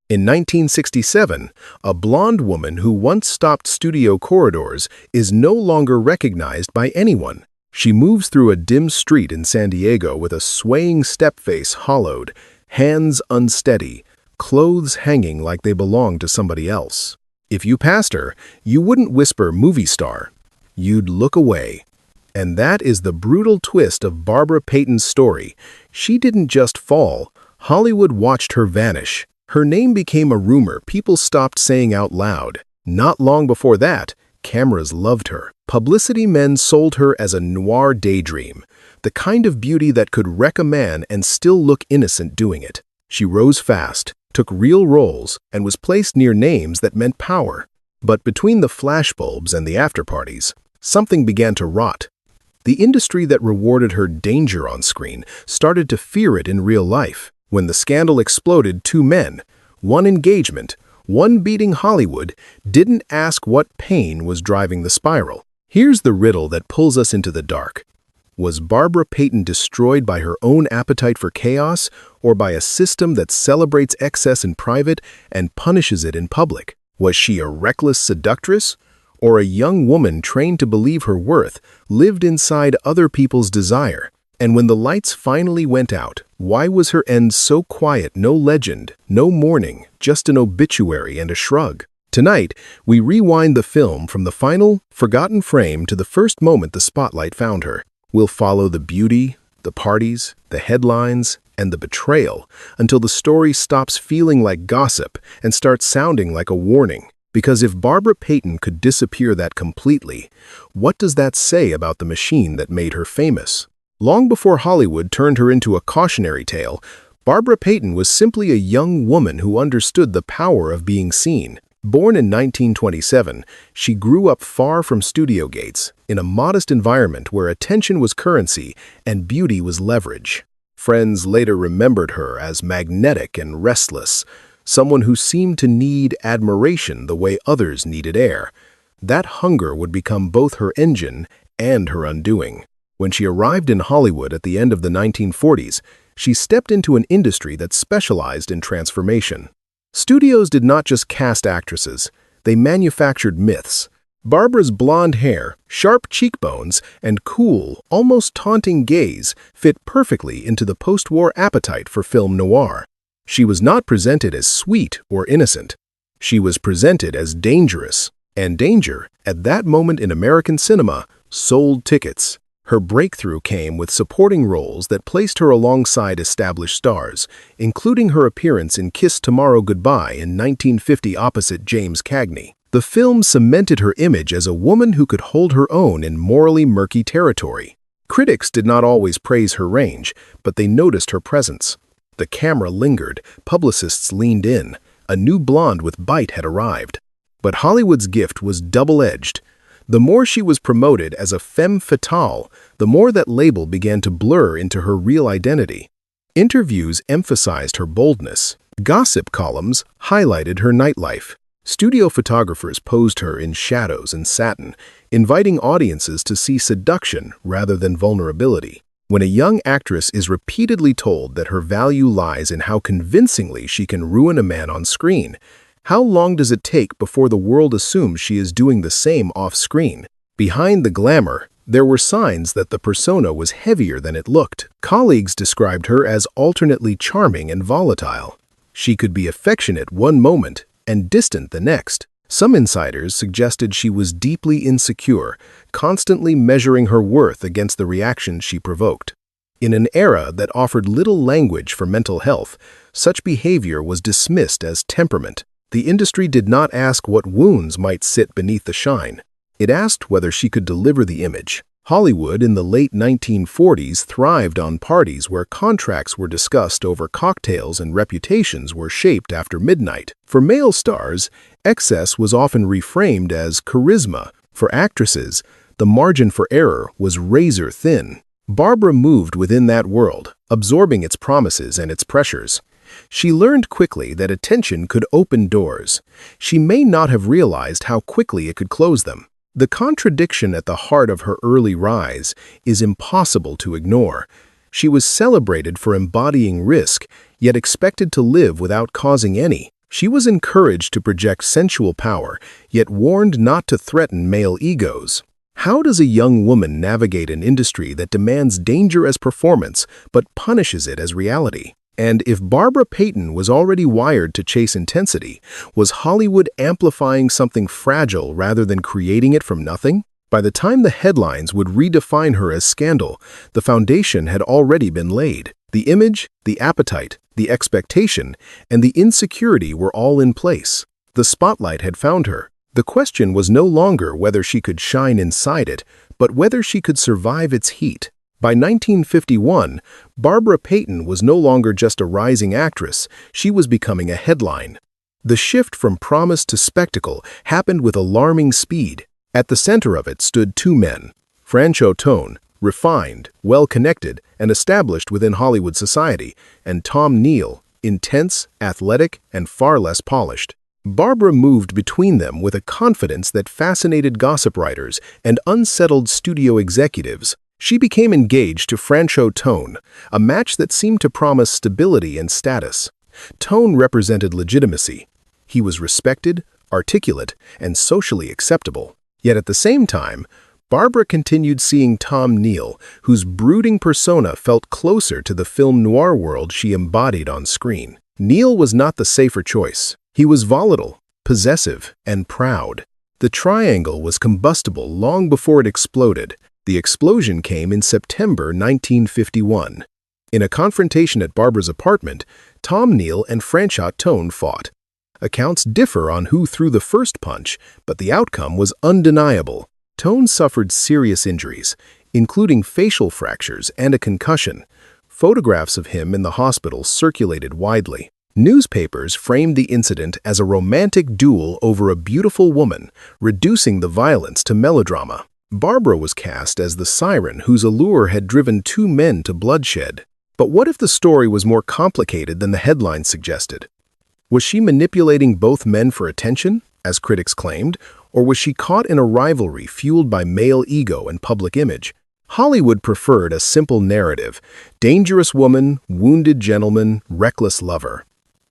In 1967, a blonde woman who once stopped studio corridors is no longer recognized by anyone. She moves through a dim street in San Diego with a swaying step face hollowed, hands unsteady, clothes hanging like they belong to somebody else. If you passed her, you wouldn't whisper "movie star." You'd look away. And that is the brutal twist of Barbara Payton's story. She didn't just fall. Hollywood watched her vanish. Her name became a rumor people stopped saying out loud. Not long before that, cameras loved her. Publicity men sold her as a noir daydream, the kind of beauty that could wreck a man and still look innocent doing it. She rose fast, took real roles, and was placed near names that meant power. But between the flashbulbs and the afterparties, something began to rot. The industry that rewarded her danger on screen started to fear it in real life. When the scandal exploded, two men, one engagement, one beating Hollywood, didn't ask what pain was driving the spiral. Here's the riddle that pulls us into the dark. Was Barbara Payton destroyed by her own appetite for chaos, or by a system that celebrates excess in private and punishes it in public? Was she a reckless seductress, or a young woman trained to believe her worth lived inside other people's desire? And when the lights finally went out, why was her end so quiet? No legend, no mourning, just an obituary and a shrug. Tonight, we rewind the film from the final, forgotten frame to the first moment the spotlight found her. We'll follow the beauty, the parties, the headlines, and the betrayal until the story stops feeling like gossip and starts sounding like a warning. Because if Barbara Payton could disappear that completely, what does that say about the machine that made her famous? Long before Hollywood turned her into a cautionary tale, Barbara Payton was simply a young woman who understood the power of being seen. Born in 1927, she grew up far from studio gates, in a modest environment where attention was currency and beauty was leverage. Friends later remembered her as magnetic and restless, someone who seemed to need admiration the way others needed air. That hunger would become both her engine and her undoing. When she arrived in Hollywood at the end of the 1940s, she stepped into an industry that specialized in transformation. Studios did not just cast actresses, they manufactured myths. Barbara's blonde hair, sharp cheekbones, and cool, almost taunting gaze fit perfectly into the post-war appetite for film noir. She was not presented as sweet or innocent. She was presented as dangerous, and danger, at that moment in American cinema, sold tickets. Her breakthrough came with supporting roles that placed her alongside established stars, including her appearance in Kiss Tomorrow Goodbye in 1950 opposite James Cagney. The film cemented her image as a woman who could hold her own in morally murky territory. Critics did not always praise her range, but they noticed her presence. The camera lingered, publicists leaned in. A new blonde with bite had arrived. But Hollywood's gift was double-edged. The more she was promoted as a femme fatale, the more that label began to blur into her real identity. Interviews emphasized her boldness. Gossip columns highlighted her nightlife. Studio photographers posed her in shadows and satin, inviting audiences to see seduction rather than vulnerability. When a young actress is repeatedly told that her value lies in how convincingly she can ruin a man on screen, how long does it take before the world assumes she is doing the same off-screen? Behind the glamour, there were signs that the persona was heavier than it looked. Colleagues described her as alternately charming and volatile. She could be affectionate one moment and distant the next. Some insiders suggested she was deeply insecure, constantly measuring her worth against the reactions she provoked. In an era that offered little language for mental health, such behavior was dismissed as temperament. The industry did not ask what wounds might sit beneath the shine. It asked whether she could deliver the image. Hollywood in the late 1940s thrived on parties where contracts were discussed over cocktails and reputations were shaped after midnight. For male stars, excess was often reframed as charisma. For actresses, the margin for error was razor thin. Barbara moved within that world, absorbing its promises and its pressures. She learned quickly that attention could open doors. She may not have realized how quickly it could close them. The contradiction at the heart of her early rise is impossible to ignore. She was celebrated for embodying risk, yet expected to live without causing any. She was encouraged to project sensual power, yet warned not to threaten male egos. How does a young woman navigate an industry that demands danger as performance but punishes it as reality? And if Barbara Payton was already wired to chase intensity, was Hollywood amplifying something fragile rather than creating it from nothing? By the time the headlines would redefine her as scandal, the foundation had already been laid. The image, the appetite, the expectation, and the insecurity were all in place. The spotlight had found her. The question was no longer whether she could shine inside it, but whether she could survive its heat. By 1951, Barbara Payton was no longer just a rising actress, she was becoming a headline. The shift from promise to spectacle happened with alarming speed. At the center of it stood two men, Franchot Tone, refined, well-connected, and established within Hollywood society, and Tom Neal, intense, athletic, and far less polished. Barbara moved between them with a confidence that fascinated gossip writers and unsettled studio executives. She became engaged to Franchot Tone, a match that seemed to promise stability and status. Tone represented legitimacy. He was respected, articulate, and socially acceptable. Yet at the same time, Barbara continued seeing Tom Neal, whose brooding persona felt closer to the film noir world she embodied on screen. Neal was not the safer choice. He was volatile, possessive, and proud. The triangle was combustible long before it exploded. The explosion came in September 1951. In a confrontation at Barbara's apartment, Tom Neal and Franchot Tone fought. Accounts differ on who threw the first punch, but the outcome was undeniable. Tone suffered serious injuries, including facial fractures and a concussion. Photographs of him in the hospital circulated widely. Newspapers framed the incident as a romantic duel over a beautiful woman, reducing the violence to melodrama. Barbara was cast as the siren whose allure had driven two men to bloodshed. But what if the story was more complicated than the headlines suggested? Was she manipulating both men for attention, as critics claimed, or was she caught in a rivalry fueled by male ego and public image? Hollywood preferred a simple narrative: dangerous woman, wounded gentleman, reckless lover.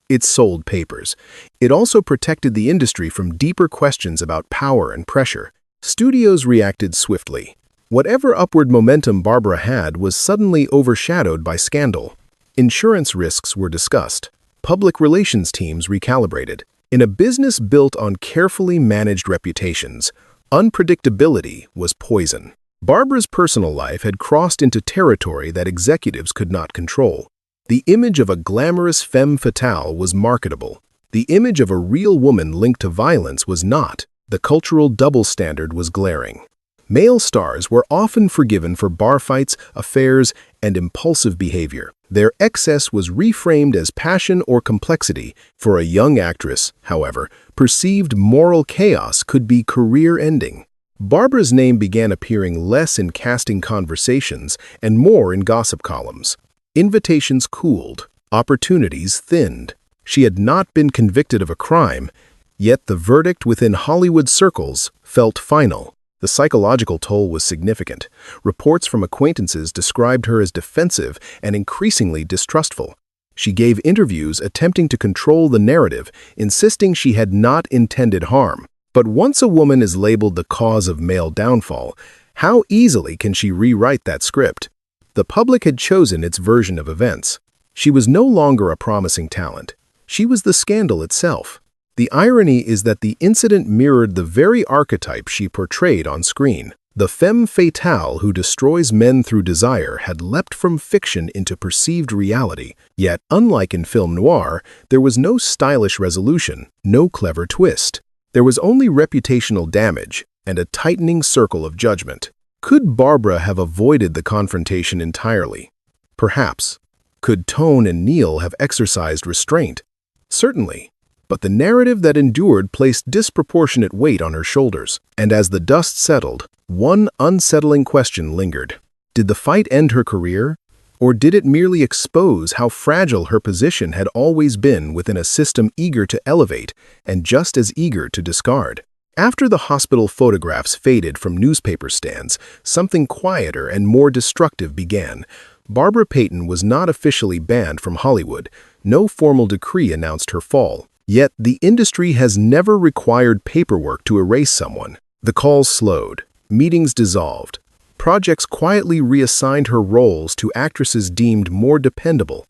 It sold papers. It also protected the industry from deeper questions about power and pressure. Studios reacted swiftly. Whatever upward momentum Barbara had was suddenly overshadowed by scandal. Insurance risks were discussed. Public relations teams recalibrated. In a business built on carefully managed reputations, unpredictability was poison. Barbara's personal life had crossed into territory that executives could not control. The image of a glamorous femme fatale was marketable. The image of a real woman linked to violence was not. The cultural double standard was glaring. Male stars were often forgiven for bar fights, affairs, and impulsive behavior. Their excess was reframed as passion or complexity. For a young actress, however, perceived moral chaos could be career-ending. Barbara's name began appearing less in casting conversations and more in gossip columns. Invitations cooled, opportunities thinned. She had not been convicted of a crime, yet the verdict within Hollywood circles felt final. The psychological toll was significant. Reports from acquaintances described her as defensive and increasingly distrustful. She gave interviews attempting to control the narrative, insisting she had not intended harm. But once a woman is labeled the cause of male downfall, how easily can she rewrite that script? The public had chosen its version of events. She was no longer a promising talent. She was the scandal itself. The irony is that the incident mirrored the very archetype she portrayed on screen. The femme fatale who destroys men through desire had leapt from fiction into perceived reality. Yet, unlike in film noir, there was no stylish resolution, no clever twist. There was only reputational damage and a tightening circle of judgment. Could Barbara have avoided the confrontation entirely? Perhaps. Could Tone and Neal have exercised restraint? Certainly. But the narrative that endured placed disproportionate weight on her shoulders. And as the dust settled, one unsettling question lingered. Did the fight end her career? Or did it merely expose how fragile her position had always been within a system eager to elevate and just as eager to discard? After the hospital photographs faded from newspaper stands, something quieter and more destructive began. Barbara Payton was not officially banned from Hollywood. No formal decree announced her fall. Yet, the industry has never required paperwork to erase someone. The calls slowed, meetings dissolved, projects quietly reassigned her roles to actresses deemed more dependable.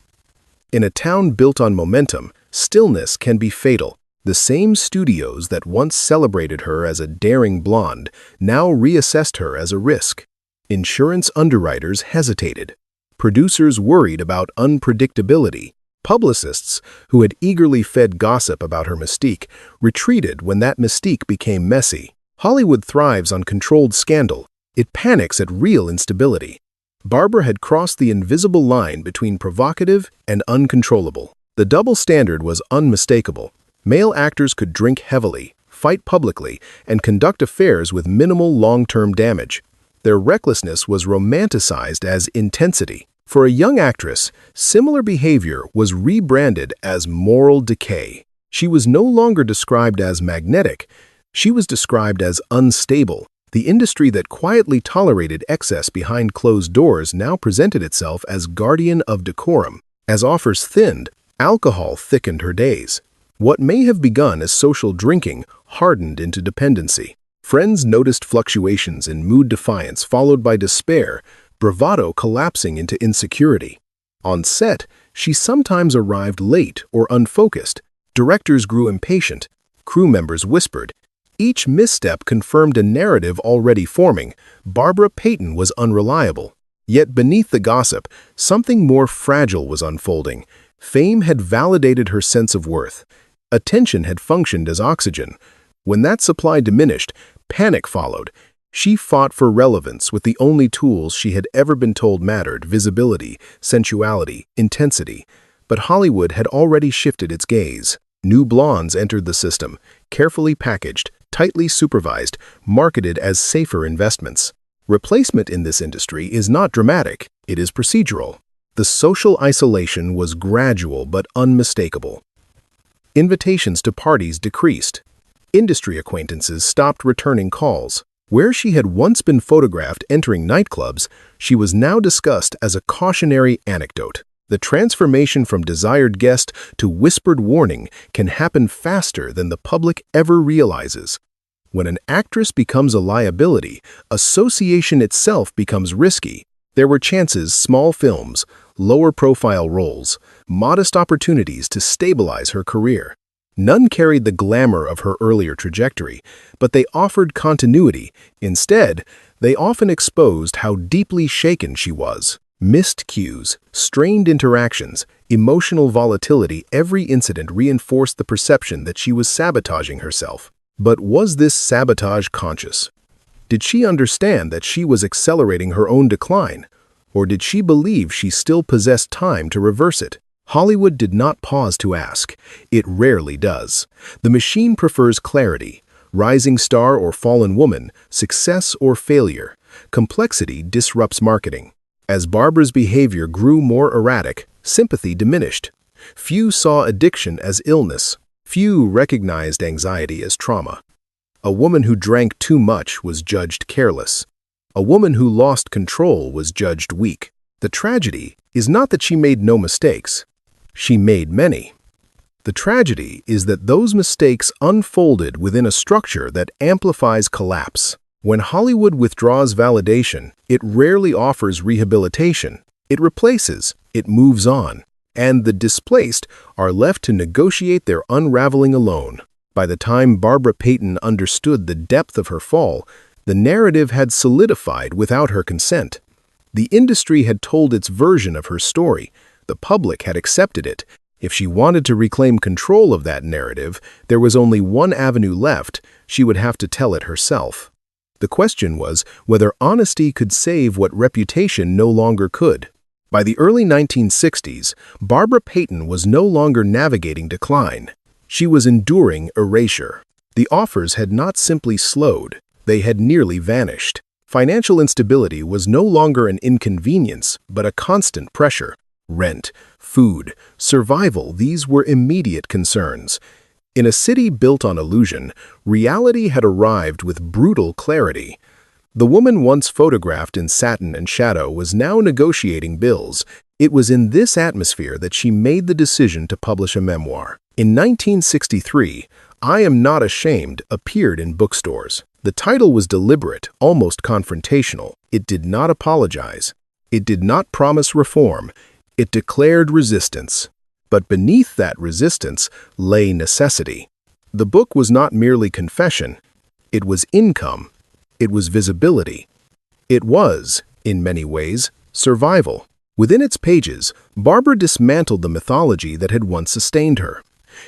In a town built on momentum, stillness can be fatal. The same studios that once celebrated her as a daring blonde now reassessed her as a risk. Insurance underwriters hesitated. Producers worried about unpredictability. Publicists, who had eagerly fed gossip about her mystique, retreated when that mystique became messy. Hollywood thrives on controlled scandal. It panics at real instability. Barbara had crossed the invisible line between provocative and uncontrollable. The double standard was unmistakable. Male actors could drink heavily, fight publicly, and conduct affairs with minimal long-term damage. Their recklessness was romanticized as intensity. For a young actress, similar behavior was rebranded as moral decay. She was no longer described as magnetic. She was described as unstable. The industry that quietly tolerated excess behind closed doors now presented itself as guardian of decorum. As offers thinned, alcohol thickened her days. What may have begun as social drinking hardened into dependency. Friends noticed fluctuations in mood defiance followed by despair, bravado collapsing into insecurity. On set, she sometimes arrived late or unfocused. Directors grew impatient. Crew members whispered. Each misstep confirmed a narrative already forming. Barbara Payton was unreliable. Yet beneath the gossip, something more fragile was unfolding. Fame had validated her sense of worth. Attention had functioned as oxygen. When that supply diminished, panic followed. She fought for relevance with the only tools she had ever been told mattered: visibility, sensuality, intensity. But Hollywood had already shifted its gaze. New blondes entered the system, carefully packaged, tightly supervised, marketed as safer investments. Replacement in this industry is not dramatic, it is procedural. The social isolation was gradual but unmistakable. Invitations to parties decreased. Industry acquaintances stopped returning calls. Where she had once been photographed entering nightclubs, she was now discussed as a cautionary anecdote. The transformation from desired guest to whispered warning can happen faster than the public ever realizes. When an actress becomes a liability, association itself becomes risky. There were chances, small films, lower-profile roles, modest opportunities to stabilize her career. None carried the glamour of her earlier trajectory, but they offered continuity. Instead, they often exposed how deeply shaken she was. Missed cues, strained interactions, emotional volatility, every incident reinforced the perception that she was sabotaging herself. But was this sabotage conscious? Did she understand that she was accelerating her own decline? Or did she believe she still possessed time to reverse it? Hollywood did not pause to ask. It rarely does. The machine prefers clarity. Rising star or fallen woman, success or failure. Complexity disrupts marketing. As Barbara's behavior grew more erratic, sympathy diminished. Few saw addiction as illness. Few recognized anxiety as trauma. A woman who drank too much was judged careless. A woman who lost control was judged weak. The tragedy is not that she made no mistakes. She made many. The tragedy is that those mistakes unfolded within a structure that amplifies collapse. When Hollywood withdraws validation, it rarely offers rehabilitation. It replaces, it moves on, and the displaced are left to negotiate their unraveling alone. By the time Barbara Payton understood the depth of her fall, the narrative had solidified without her consent. The industry had told its version of her story. The public had accepted it. If she wanted to reclaim control of that narrative, there was only one avenue left. She would have to tell it herself. The question was whether honesty could save what reputation no longer could. By the early 1960s, Barbara Payton was no longer navigating decline. She was enduring erasure. The offers had not simply slowed, they had nearly vanished. Financial instability was no longer an inconvenience, but a constant pressure. Rent, food, survival, these were immediate concerns. In a city built on illusion, reality had arrived with brutal clarity. The woman once photographed in satin and shadow was now negotiating bills. It was in this atmosphere that she made the decision to publish a memoir. In 1963, I Am Not Ashamed appeared in bookstores. The title was deliberate, almost confrontational. It did not apologize. It did not promise reform. It declared resistance. But beneath that resistance lay necessity. The book was not merely confession. It was income. It was visibility. It was, in many ways, survival. Within its pages, Barbara dismantled the mythology that had once sustained her.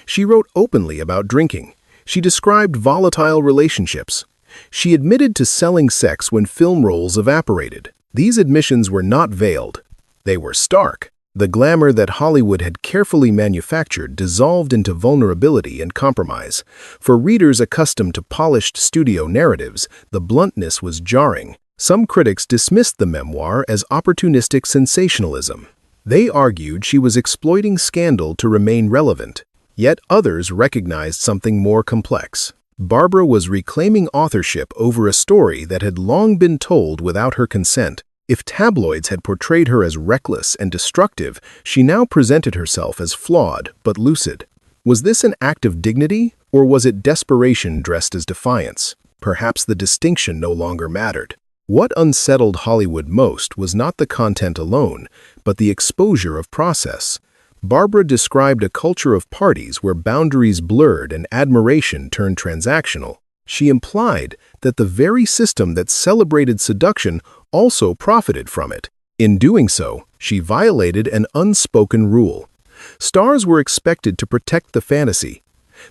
She wrote openly about drinking. She described volatile relationships. She admitted to selling sex when film roles evaporated. These admissions were not veiled. They were stark. The glamour that Hollywood had carefully manufactured dissolved into vulnerability and compromise. For readers accustomed to polished studio narratives, the bluntness was jarring. Some critics dismissed the memoir as opportunistic sensationalism. They argued she was exploiting scandal to remain relevant. Yet others recognized something more complex. Barbara was reclaiming authorship over a story that had long been told without her consent. If tabloids had portrayed her as reckless and destructive, she now presented herself as flawed but lucid. Was this an act of dignity, or was it desperation dressed as defiance? Perhaps the distinction no longer mattered. What unsettled Hollywood most was not the content alone, but the exposure of process. Barbara described a culture of parties where boundaries blurred and admiration turned transactional. She implied that the very system that celebrated seduction also profited from it. In doing so, she violated an unspoken rule. Stars were expected to protect the fantasy.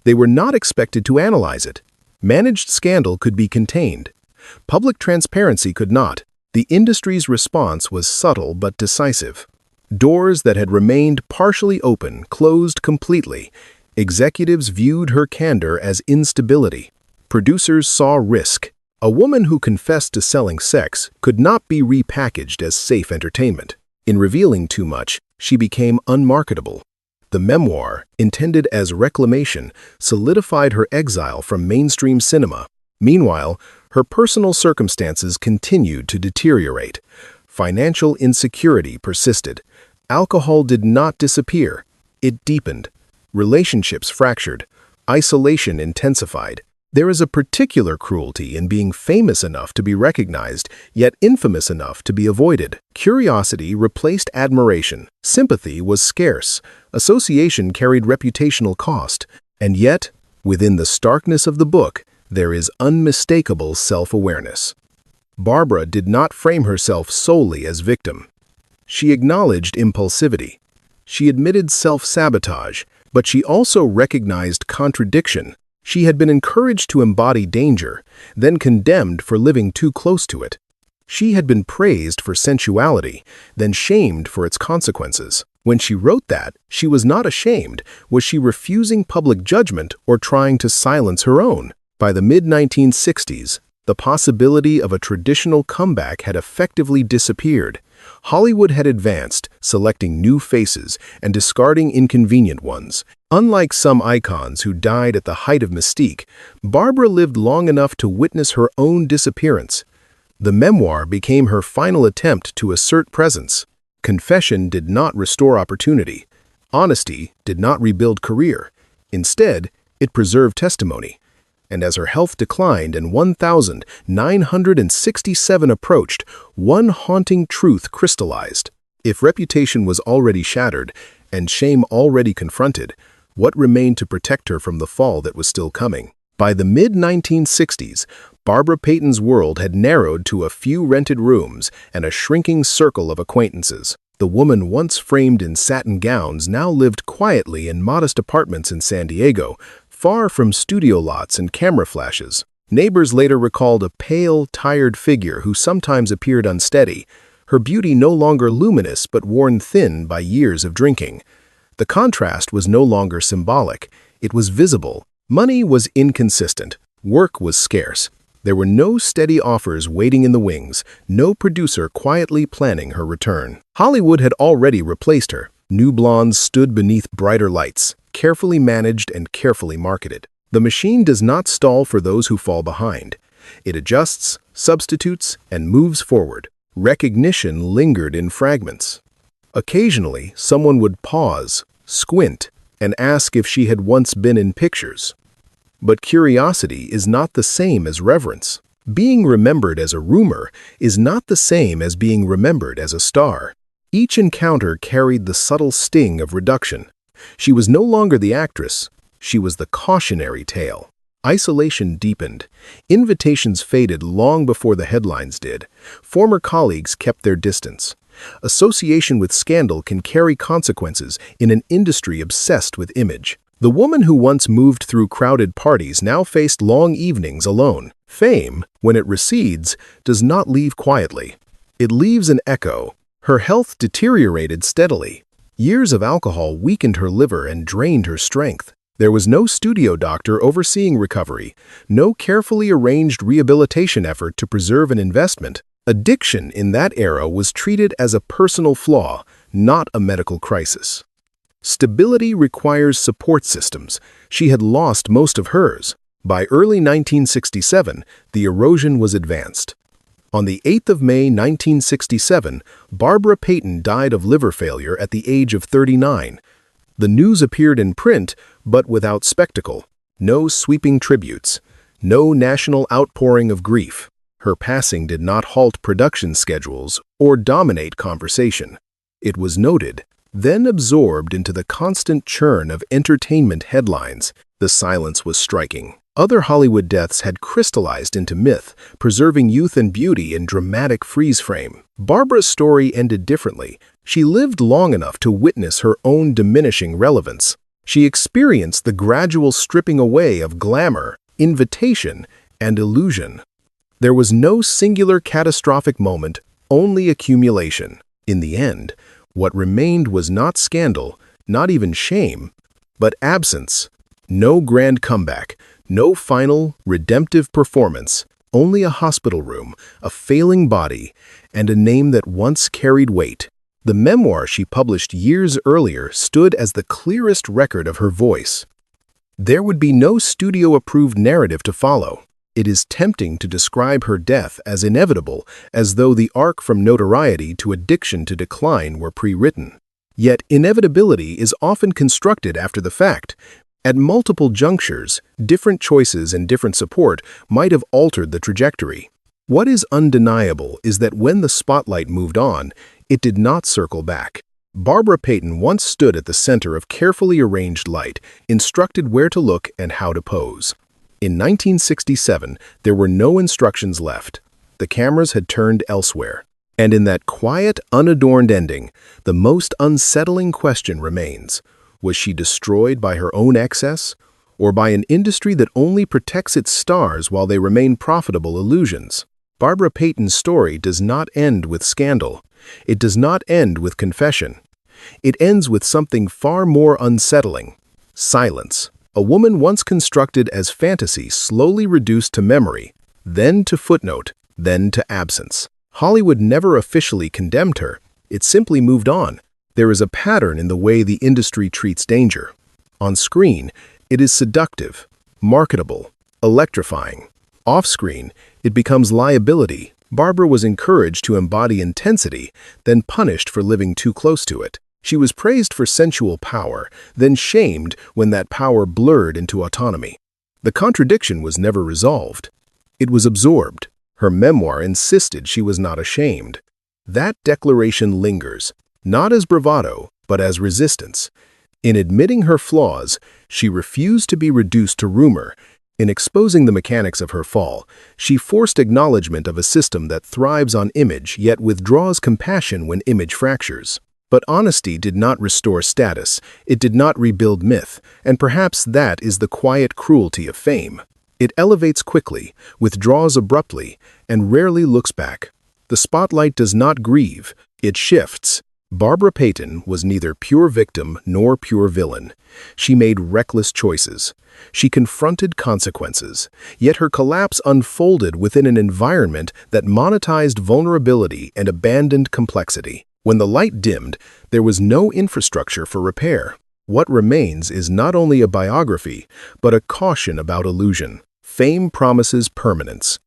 They were not expected to analyze it. Managed scandal could be contained. Public transparency could not. The industry's response was subtle but decisive. Doors that had remained partially open closed completely. Executives viewed her candor as instability. Producers saw risk. A woman who confessed to selling sex could not be repackaged as safe entertainment. In revealing too much, she became unmarketable. The memoir, intended as reclamation, solidified her exile from mainstream cinema. Meanwhile, her personal circumstances continued to deteriorate. Financial insecurity persisted. Alcohol did not disappear. It deepened. Relationships fractured. Isolation intensified. There is a particular cruelty in being famous enough to be recognized, yet infamous enough to be avoided. Curiosity replaced admiration. Sympathy was scarce. Association carried reputational cost. And yet, within the starkness of the book, there is unmistakable self-awareness. Barbara did not frame herself solely as victim. She acknowledged impulsivity. She admitted self-sabotage, but she also recognized contradiction. She had been encouraged to embody danger, then condemned for living too close to it. She had been praised for sensuality, then shamed for its consequences. When she wrote that, she was not ashamed. Was she refusing public judgment or trying to silence her own? By the mid-1960s, the possibility of a traditional comeback had effectively disappeared. Hollywood had advanced, selecting new faces and discarding inconvenient ones. Unlike some icons who died at the height of mystique, Barbara lived long enough to witness her own disappearance. The memoir became her final attempt to assert presence. Confession did not restore opportunity. Honesty did not rebuild career. Instead, it preserved testimony. And as her health declined and 1,967 approached, one haunting truth crystallized. If reputation was already shattered and shame already confronted, what remained to protect her from the fall that was still coming? By the mid-1960s, Barbara Payton's world had narrowed to a few rented rooms and a shrinking circle of acquaintances. The woman once framed in satin gowns now lived quietly in modest apartments in San Diego, far from studio lots and camera flashes. Neighbors later recalled a pale, tired figure who sometimes appeared unsteady, her beauty no longer luminous but worn thin by years of drinking. The contrast was no longer symbolic, it was visible. Money was inconsistent, work was scarce. There were no steady offers waiting in the wings, no producer quietly planning her return. Hollywood had already replaced her. New blondes stood beneath brighter lights, carefully managed and carefully marketed. The machine does not stall for those who fall behind. It adjusts, substitutes, and moves forward. Recognition lingered in fragments. Occasionally, someone would pause, squint, and ask if she had once been in pictures. But curiosity is not the same as reverence. Being remembered as a rumor is not the same as being remembered as a star. Each encounter carried the subtle sting of reduction. She was no longer the actress, she was the cautionary tale. Isolation deepened. Invitations faded long before the headlines did. Former colleagues kept their distance. Association with scandal can carry consequences in an industry obsessed with image. The woman who once moved through crowded parties now faced long evenings alone. Fame, when it recedes, does not leave quietly. It leaves an echo. Her health deteriorated steadily. Years of alcohol weakened her liver and drained her strength. There was no studio doctor overseeing recovery, no carefully arranged rehabilitation effort to preserve an investment. Addiction in that era was treated as a personal flaw, not a medical crisis. Stability requires support systems. She had lost most of hers. By early 1967, the erosion was advanced. On the 8th of May 1967, Barbara Payton died of liver failure at the age of 39. The news appeared in print, but without spectacle. No sweeping tributes. No national outpouring of grief. Her passing did not halt production schedules or dominate conversation. It was noted, then absorbed into the constant churn of entertainment headlines. The silence was striking. Other Hollywood deaths had crystallized into myth, preserving youth and beauty in dramatic freeze-frame. Barbara's story ended differently. She lived long enough to witness her own diminishing relevance. She experienced the gradual stripping away of glamour, invitation, and illusion. There was no singular catastrophic moment, only accumulation. In the end, what remained was not scandal, not even shame, but absence. No grand comeback, no final, redemptive performance, only a hospital room, a failing body, and a name that once carried weight. The memoir she published years earlier stood as the clearest record of her voice. There would be no studio-approved narrative to follow. It is tempting to describe her death as inevitable, as though the arc from notoriety to addiction to decline were pre-written. Yet inevitability is often constructed after the fact. At multiple junctures, different choices and different support might have altered the trajectory. What is undeniable is that when the spotlight moved on, it did not circle back. Barbara Payton once stood at the center of carefully arranged light, instructed where to look and how to pose. In 1967, there were no instructions left. The cameras had turned elsewhere. And in that quiet, unadorned ending, the most unsettling question remains. Was she destroyed by her own excess, or by an industry that only protects its stars while they remain profitable illusions? Barbara Payton's story does not end with scandal. It does not end with confession. It ends with something far more unsettling: silence. A woman once constructed as fantasy slowly reduced to memory, then to footnote, then to absence. Hollywood never officially condemned her. It simply moved on. There is a pattern in the way the industry treats danger. On screen, it is seductive, marketable, electrifying. Off-screen, it becomes liability. Barbara was encouraged to embody intensity, then punished for living too close to it. She was praised for sensual power, then shamed when that power blurred into autonomy. The contradiction was never resolved. It was absorbed. Her memoir insisted she was not ashamed. That declaration lingers, not as bravado, but as resistance. In admitting her flaws, she refused to be reduced to rumor. In exposing the mechanics of her fall, she forced acknowledgement of a system that thrives on image yet withdraws compassion when image fractures. But honesty did not restore status, it did not rebuild myth, and perhaps that is the quiet cruelty of fame. It elevates quickly, withdraws abruptly, and rarely looks back. The spotlight does not grieve, it shifts. Barbara Payton was neither pure victim nor pure villain. She made reckless choices. She confronted consequences, yet her collapse unfolded within an environment that monetized vulnerability and abandoned complexity. When the light dimmed, there was no infrastructure for repair. What remains is not only a biography, but a caution about illusion. Fame promises permanence.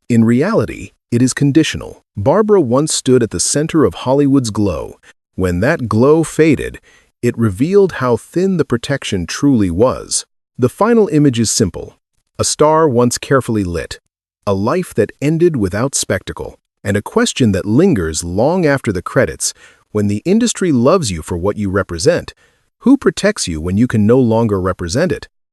In reality, it is conditional. Barbara once stood at the center of Hollywood's glow. When that glow faded, It revealed how thin the protection truly was. The final image is simple. A star once carefully lit. A life that ended without spectacle. And a question that lingers long after the credits. When the industry loves you for what you represent, who protects you when you can no longer represent it?